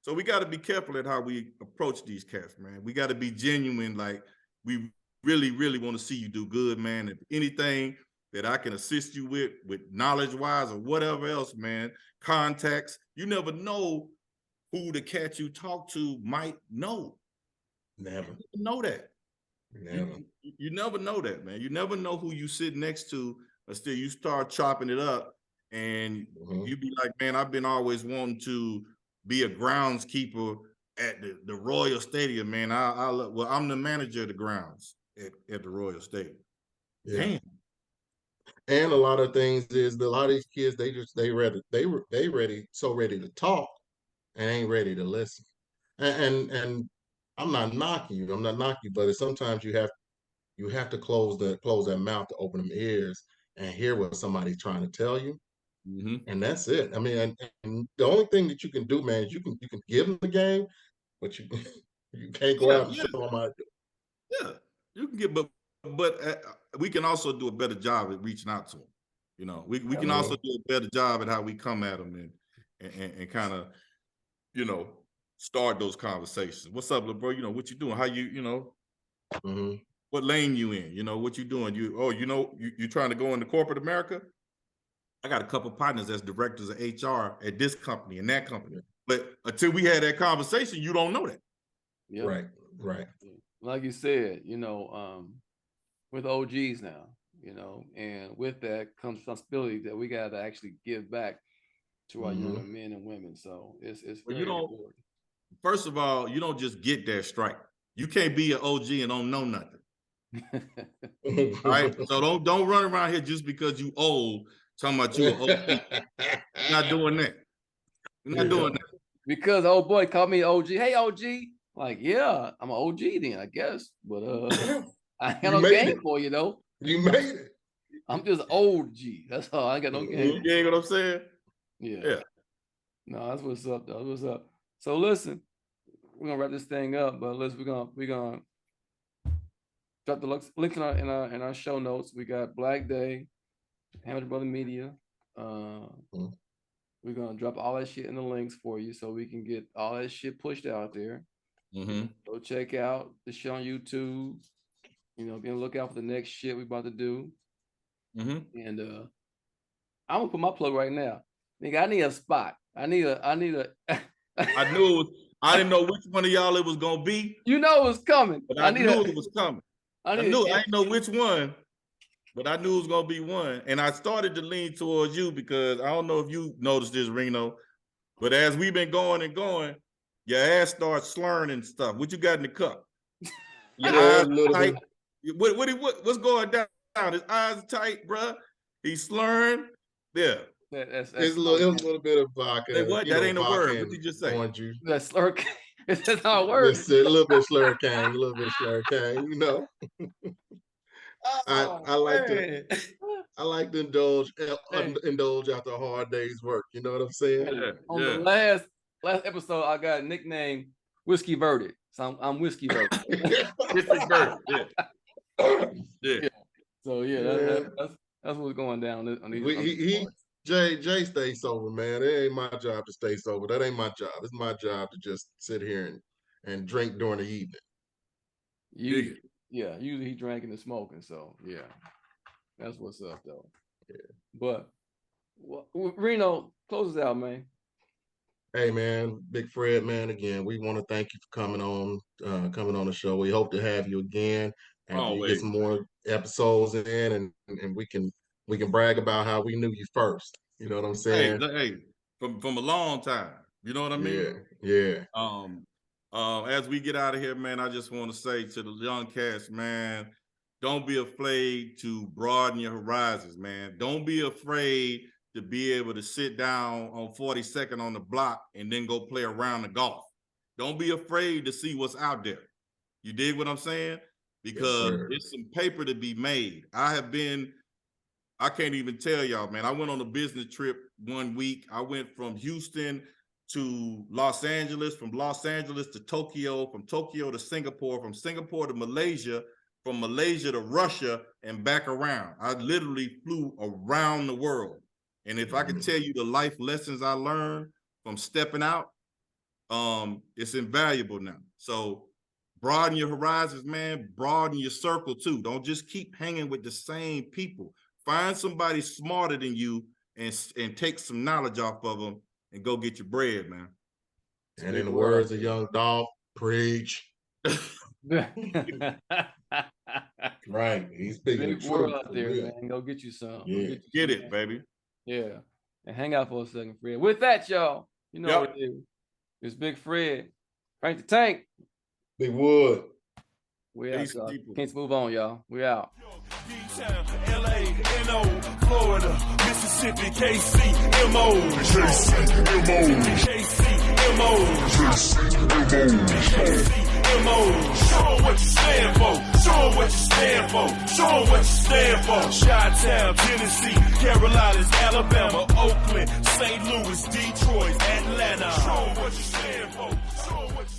So we got to be careful at how we approach these cats, man. We got to be genuine. Like, we really, really want to see you do good, man. If anything that I can assist you with knowledge-wise or whatever else, man, contacts, you never know who the cat you talk to might know. Never. You know that. Never. You never know that, man. You never know who you sit next to until you start chopping it up and you be like, man, I've been always wanting to be a groundskeeper at the Royal Stadium, man. Well, I'm the manager of the grounds at the Royal Stadium. Yeah. Damn. And a lot of things is a lot of these kids, they ready to talk and ain't ready to listen. And I'm not knocking you. I'm not knocking you, but sometimes you have to close that mouth to open them ears and hear what somebody's trying to tell you. And that's it. I mean, and the only thing that you can do, man, is you can give them the game, but you you can't go out and tell them how to do it. Yeah, you can get, but we can also do a better job at reaching out to them. You know, we can also do a better job at how we come at them and kind of, you know, start those conversations. What's up, little bro? You know, what you doing? How you know, what lane you in? You know, what you doing? You trying to go into corporate America? I got a couple partners that's directors of HR at this company and that company. But until we had that conversation, you don't know that. Yeah. Right. Like you said, you know, with OGs now, you know, and with that comes responsibility that we got to actually give back to our younger men and women. So it's very important. First of all, you don't just get that strike. You can't be an OG and don't know nothing. All right. So don't run around here just because you old talking about you an OG. You're not doing that. You're not doing that. Because old boy called me OG. Hey, OG. Like, yeah, I'm an OG then, I guess. But I ain't got no game for you, though. You made it. I'm just old G. That's all. I ain't got no game. You ain't what I'm saying? Yeah. No, that's what's up, though. That's what's up. So listen, we're gonna wrap this thing up, but we're gonna drop the links in our show notes. We got Black Day, Hamilton Brother Media. We're gonna drop all that shit in the links for you so we can get all that shit pushed out there. Go check out the show on YouTube. You know, be on the lookout for the next shit we about to do. And I'm gonna put my plug right now. Nigga, I need a spot. I need a I knew it was, I didn't know which one of y'all it was gonna be. You know it was coming. But I knew it was coming. I didn't know which one, but I knew it was gonna be one. And I started to lean towards you because I don't know if you noticed this, Reno, but as we've been going and going, your ass starts slurring and stuff. What you got in the cup? Your eyes tight. What's going down? His eyes are tight, bruh. He's slurring. Yeah. It was a little bit of vodka. Hey, what? That ain't a word. What did you just say? Orange juice. That slur. It's just not a word. It's a little bit slur cane. You know. I like to indulge after a hard day's work. You know what I'm saying? On the last episode, I got nicknamed Whiskey Verdict. So I'm Whiskey Verdict. Whiskey Verdict. Yeah. So that's what's going down on these. Jay stays sober, man. It ain't my job to stay sober. That ain't my job. It's my job to just sit here and drink during the evening. Usually he drinking and smoking. So yeah, that's what's up though. Yeah. But Reno, close us out, man. Hey man, Big Fred, man. Again, we want to thank you for coming on the show. We hope to have you again and we get some more episodes in, and we can brag about how we knew you first. You know what I'm saying? Hey, from a long time. You know what I mean? Yeah. As we get out of here, man, I just want to say to the young cats, man, don't be afraid to broaden your horizons, man. Don't be afraid to be able to sit down on 42nd on the block and then go play a round of golf. Don't be afraid to see what's out there. You dig what I'm saying? Because it's some paper to be made. I can't even tell y'all, man. I went on a business trip 1 week. I went from Houston to Los Angeles, from Los Angeles to Tokyo, from Tokyo to Singapore, from Singapore to Malaysia, from Malaysia to Russia, and back around. I literally flew around the world. And if I could tell you the life lessons I learned from stepping out, it's invaluable now. So broaden your horizons, man. Broaden your circle too. Don't just keep hanging with the same people. Find somebody smarter than you and take some knowledge off of them and go get your bread, man. And in the words of Young Dolph, preach. Right. He's speaking the truth out there, man. Go get you some. Yeah. Get it, baby. Yeah. And hang out for a second, Fred. With that, y'all, you know what it is. It's Big Fred. Frank the Tank. Big Wood. We out, y'all. Can't move on, y'all. We out. D-Town, LA, NO, Florida, Mississippi, KC, MO. KC, MO. KC, MO. KC, MO. MO. Show 'em what you stand for. Show 'em what you stand for. Show 'em what you stand for. Chi-Town, Tennessee, Carolinas, Alabama, Oakland, St. Louis, Detroit, Atlanta. Show 'em what you stand for. Show 'em what you